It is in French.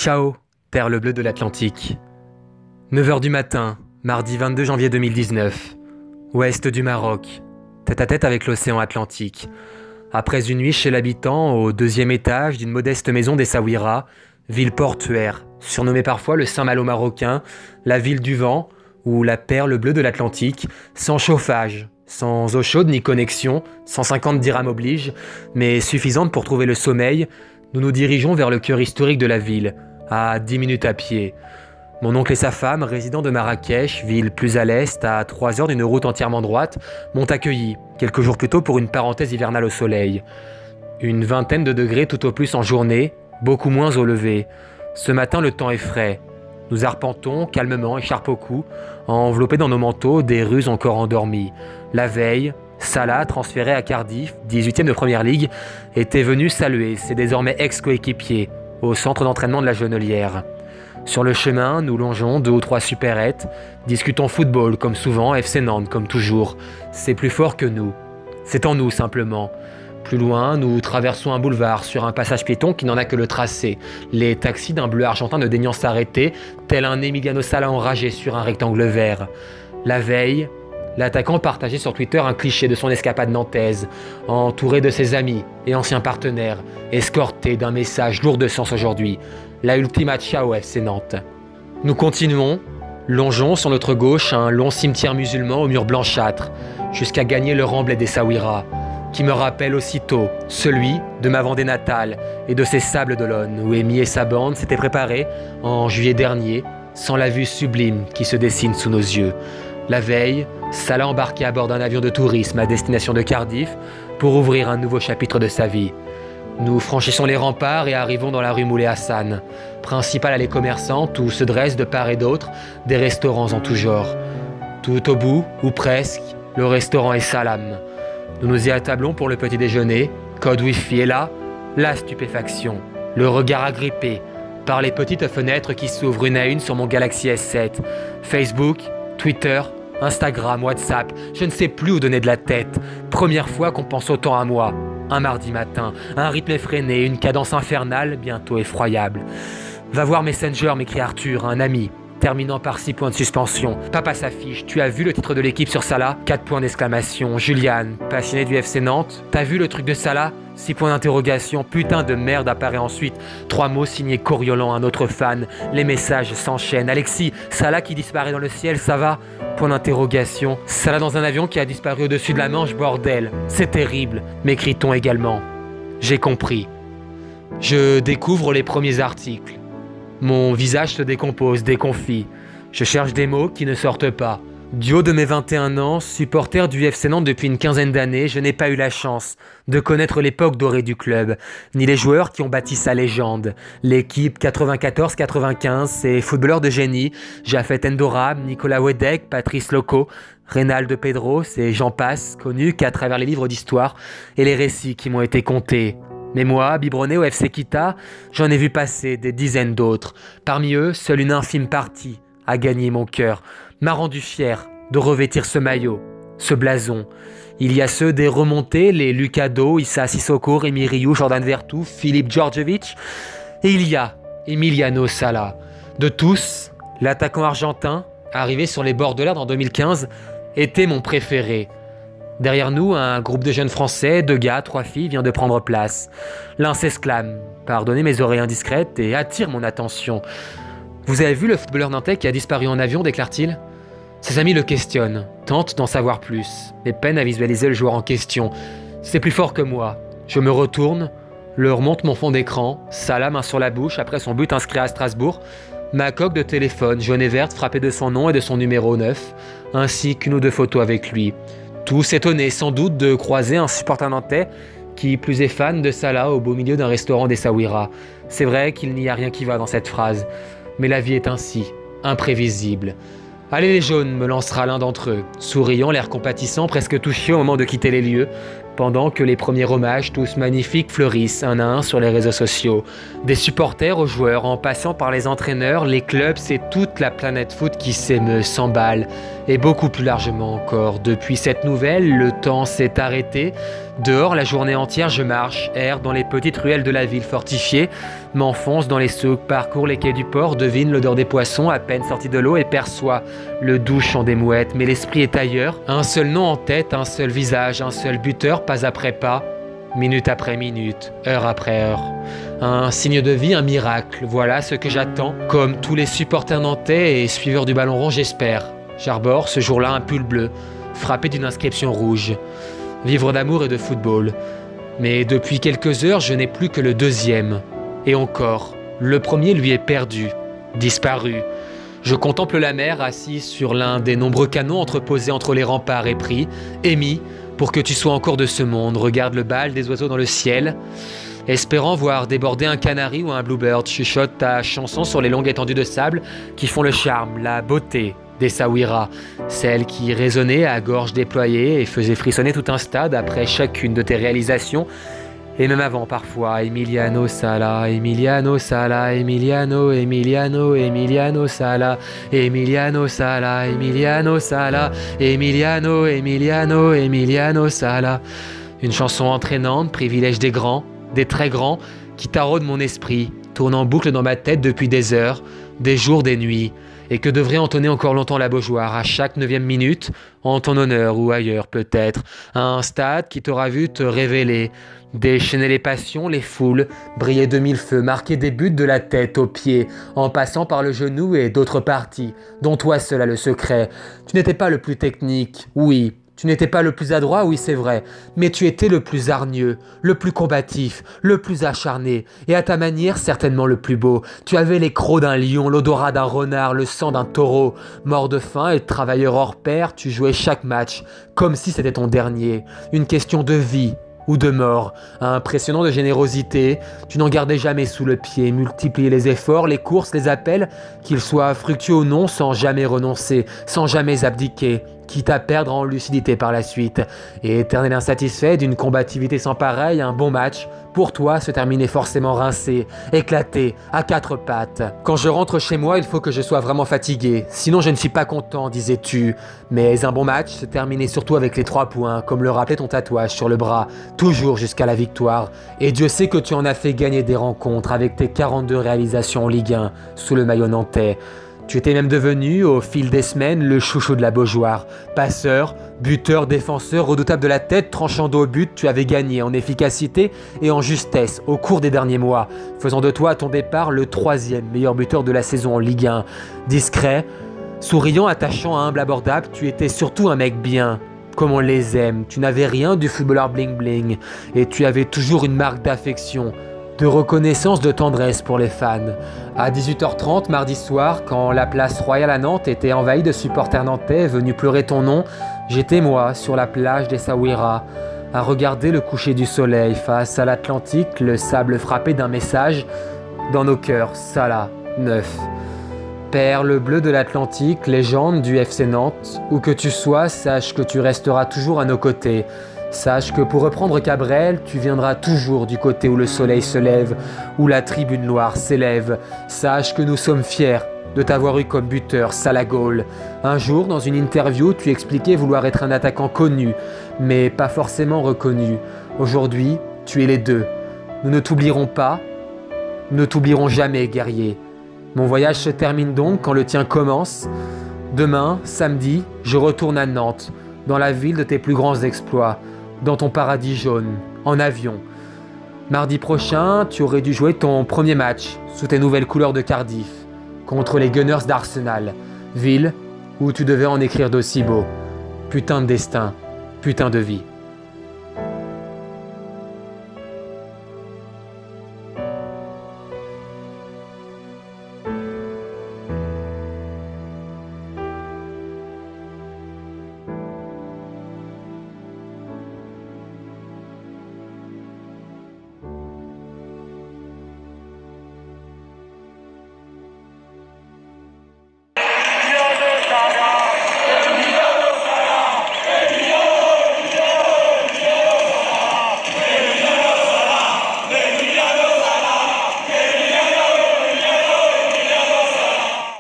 Ciao, perle bleue de l'Atlantique. 9 h du matin, mardi 22 janvier 2019. Ouest du Maroc, tête à tête avec l'océan Atlantique. Après une nuit chez l'habitant au 2e étage d'une modeste maison d'Essaouira, ville portuaire, surnommée parfois le Saint-Malo marocain, la ville du vent ou la perle bleue de l'Atlantique, sans chauffage, sans eau chaude ni connexion, 150 dirhams oblige, mais suffisante pour trouver le sommeil, nous nous dirigeons vers le cœur historique de la ville, à 10 minutes à pied. Mon oncle et sa femme, résidents de Marrakech, ville plus à l'est, à 3 heures d'une route entièrement droite, m'ont accueilli, quelques jours plus tôt pour une parenthèse hivernale au soleil. Une vingtaine de degrés tout au plus en journée, beaucoup moins au lever. Ce matin, le temps est frais. Nous arpentons calmement, écharpe au cou, enveloppés dans nos manteaux, des rues encore endormies. La veille, Salah, transféré à Cardiff, 18e de Première Ligue, était venu saluer ses désormais ex-coéquipiers au centre d'entraînement de la Genelière. Sur le chemin, nous longeons 2 ou 3 supérettes, discutons football comme souvent, FC Nantes comme toujours. C'est plus fort que nous. C'est en nous simplement. Plus loin, nous traversons un boulevard sur un passage piéton qui n'en a que le tracé. Les taxis d'un bleu argentin ne daignant s'arrêter, tel un Emiliano Sala enragé sur un rectangle vert. La veille, l'attaquant partageait sur Twitter un cliché de son escapade nantaise, entouré de ses amis et anciens partenaires, escorté d'un message lourd de sens aujourd'hui. La ultima ciao FC Nantes. Nous continuons, longeons sur notre gauche un long cimetière musulman aux murs blanchâtres, jusqu'à gagner le remblai d'Essaouira, qui me rappelle aussitôt celui de ma Vendée natale et de ses sables d'Olonne, où Amy et sa bande s'étaient préparés en juillet dernier, sans la vue sublime qui se dessine sous nos yeux. La veille, Salah embarquait à bord d'un avion de tourisme à destination de Cardiff pour ouvrir un nouveau chapitre de sa vie. Nous franchissons les remparts et arrivons dans la rue Moulay Hassan, principale allée commerçante où se dressent de part et d'autre des restaurants en tout genre. Tout au bout, ou presque, le restaurant est Salam. Nous nous y attablons pour le petit déjeuner, code Wi-Fi est là, la stupéfaction, le regard agrippé par les petites fenêtres qui s'ouvrent une à une sur mon Galaxy S7. Facebook, Twitter, Instagram, WhatsApp, je ne sais plus où donner de la tête. Première fois qu'on pense autant à moi. Un mardi matin, un rythme effréné, une cadence infernale, bientôt effroyable. Va voir Messenger, m'écrit Arthur, un ami, terminant par 6 points de suspension. Papa s'affiche, tu as vu le titre de l'équipe sur Salah? 4 points d'exclamation. Juliane, passionnée du FC Nantes, t'as vu le truc de Salah? 6 points d'interrogation, putain de merde apparaît ensuite. 3 mots signés Coriolan, un autre fan. Les messages s'enchaînent. Alexis, Salah qui disparaît dans le ciel, ça va? Point d'interrogation. Salah dans un avion qui a disparu au-dessus de la Manche, bordel. C'est terrible, m'écrit-on également. J'ai compris. Je découvre les premiers articles. Mon visage se décompose, déconfit. Je cherche des mots qui ne sortent pas. Du haut de mes 21 ans, supporter du FC Nantes depuis une quinzaine d'années, je n'ai pas eu la chance de connaître l'époque dorée du club, ni les joueurs qui ont bâti sa légende. L'équipe 94-95, ses footballeurs de génie, Jafet Endoram, Nicolas Wedek, Patrice Loco, Reynald Pedros et j'en passe, connus qu'à travers les livres d'histoire et les récits qui m'ont été contés. Mais moi, biberonné au FC Kita, j'en ai vu passer des dizaines d'autres. Parmi eux, seule une infime partie a gagné mon cœur, m'a rendu fier de revêtir ce maillot, ce blason. Il y a ceux des remontés, les Lucado, Issa Sissoko, Rémi Rioux, Jordan Vertou, Philippe Djordjevic. Et il y a Emiliano Sala. De tous, l'attaquant argentin, arrivé sur les bords de l'Erdre en 2015, était mon préféré. Derrière nous, un groupe de jeunes Français, 2 gars, 3 filles, vient de prendre place. L'un s'exclame, pardonnez mes oreilles indiscrètes, et attire mon attention. Vous avez vu le footballeur nantais qui a disparu en avion, déclare-t-il? Ses amis le questionnent, tentent d'en savoir plus, mais peinent à visualiser le joueur en question. C'est plus fort que moi. Je me retourne, leur montre mon fond d'écran, Salah main sur la bouche après son but inscrit à Strasbourg, ma coque de téléphone jaune et verte frappée de son nom et de son numéro 9, ainsi qu'une ou 2 photos avec lui. Tous étonnés sans doute de croiser un supporter nantais qui plus est fan de Salah au beau milieu d'un restaurant d'Essaouira. C'est vrai qu'il n'y a rien qui va dans cette phrase, mais la vie est ainsi, imprévisible. Allez les jaunes, me lancera l'un d'entre eux, souriant, l'air compatissant, presque touché au moment de quitter les lieux. pendant que les premiers hommages, tous magnifiques, fleurissent un à un sur les réseaux sociaux. Des supporters aux joueurs, en passant par les entraîneurs, les clubs, c'est toute la planète foot qui s'émeut, s'emballe, et beaucoup plus largement encore. Depuis cette nouvelle, le temps s'est arrêté. Dehors, la journée entière, je marche, erre dans les petites ruelles de la ville fortifiée, m'enfonce dans les souks, parcours les quais du port, devine l'odeur des poissons à peine sortis de l'eau et perçoit le doux chant des mouettes. Mais l'esprit est ailleurs, un seul nom en tête, un seul visage, un seul buteur, pas après pas, minute après minute, heure après heure. Un signe de vie, un miracle, voilà ce que j'attends. Comme tous les supporters nantais et suiveurs du ballon rond, j'espère. J'arbore ce jour-là un pull bleu, frappé d'une inscription rouge. Vivre d'amour et de football. Mais depuis quelques heures, je n'ai plus que le deuxième. Et encore, le premier lui est perdu, disparu. Je contemple la mer assise sur l'un des nombreux canons entreposés entre les remparts et pris. Émis, pour que tu sois encore de ce monde, regarde le bal des oiseaux dans le ciel. Espérant voir déborder un canari ou un bluebird, chuchote ta chanson sur les longues étendues de sable qui font le charme, la beauté d'Essaouira, celle qui résonnait à gorge déployée et faisait frissonner tout un stade après chacune de tes réalisations, et même avant parfois. Emiliano Sala, Emiliano Sala, Emiliano, Emiliano, Emiliano Sala, Emiliano Sala, Emiliano Sala, Emiliano, Emiliano, Emiliano Sala. Une chanson entraînante, privilège des grands, des très grands, qui taraude mon esprit, tourne en boucle dans ma tête depuis des heures, des jours, des nuits, et que devrait entonner encore longtemps la Beaujoire à chaque 9e minute, en ton honneur ou ailleurs peut-être, un stade qui t'aura vu te révéler, déchaîner les passions, les foules, briller de mille feux, marquer des buts de la tête aux pieds, en passant par le genou et d'autres parties, dont toi seul as le secret. Tu n'étais pas le plus technique, oui. Tu n'étais pas le plus adroit, oui c'est vrai, mais tu étais le plus hargneux, le plus combatif, le plus acharné, et à ta manière certainement le plus beau. Tu avais les crocs d'un lion, l'odorat d'un renard, le sang d'un taureau. Mort de faim et travailleur hors pair, tu jouais chaque match, comme si c'était ton dernier. Une question de vie ou de mort, impressionnant de générosité, tu n'en gardais jamais sous le pied, multiplier les efforts, les courses, les appels, qu'ils soient fructueux ou non, sans jamais renoncer, sans jamais abdiquer, quitte à perdre en lucidité par la suite. Et éternel insatisfait d'une combativité sans pareil, un bon match, pour toi, se terminait forcément rincé, éclaté, à quatre pattes. Quand je rentre chez moi, il faut que je sois vraiment fatigué, sinon je ne suis pas content, disais-tu. Mais un bon match se terminait surtout avec les 3 points, comme le rappelait ton tatouage sur le bras, toujours jusqu'à la victoire. Et Dieu sait que tu en as fait gagner des rencontres avec tes 42 réalisations en Ligue 1, sous le maillot nantais. Tu étais même devenu, au fil des semaines, le chouchou de la Beaujoire. Passeur, buteur, défenseur, redoutable de la tête, tranchant dos au but, tu avais gagné en efficacité et en justesse au cours des derniers mois, faisant de toi à ton départ le 3e meilleur buteur de la saison en Ligue 1. Discret, souriant, attachant, humble, abordable, tu étais surtout un mec bien. Comme on les aime, tu n'avais rien du footballeur bling-bling et tu avais toujours une marque d'affection, de reconnaissance, de tendresse pour les fans. À 18h30 mardi soir, quand la place Royale à Nantes était envahie de supporters nantais venus pleurer ton nom, j'étais moi sur la plage d'Essaouira, à regarder le coucher du soleil face à l'Atlantique, le sable frappé d'un message dans nos cœurs, Salah, 9. Perle bleue de l'Atlantique, légende du FC Nantes, où que tu sois, sache que tu resteras toujours à nos côtés. Sache que pour reprendre Cabrel, tu viendras toujours du côté où le soleil se lève, où la tribune noire s'élève. Sache que nous sommes fiers de t'avoir eu comme buteur, Salagol. Un jour, dans une interview, tu expliquais vouloir être un attaquant connu, mais pas forcément reconnu. Aujourd'hui, tu es les deux. Nous ne t'oublierons pas, nous ne t'oublierons jamais, guerrier. Mon voyage se termine donc quand le tien commence. Demain, samedi, je retourne à Nantes, dans la ville de tes plus grands exploits, dans ton paradis jaune, en avion. Mardi prochain, tu aurais dû jouer ton premier match sous tes nouvelles couleurs de Cardiff, contre les Gunners d'Arsenal, ville où tu devais en écrire d'aussi beau. Putain de destin, putain de vie.